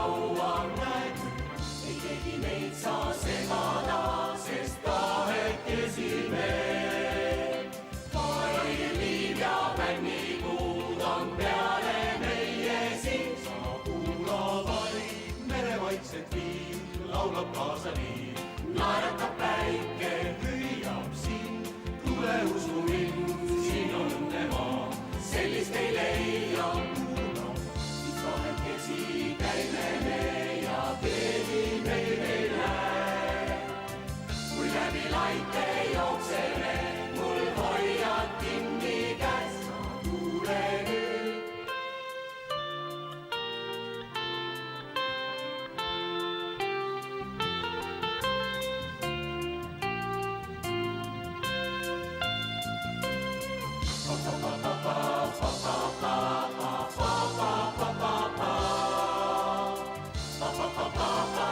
kaua näed, ei keegi meid saa segada, sest kahekesi me. Liiv ja männikuud on peale meie siin, sa kuula vaid merevaitset viib, laulab kaasa nii. Naeratab päike, hüüab sind, tule usu mind, siin on õnnemaa, sellist ei leia. Siit kahekesi käime me ja keegi meil ei näe. Kui läbi laite jookseme, mul hoiad kinni käes, sa tuule nüüd. Pa pa pa pa pa pa pa pa pa pa pa pa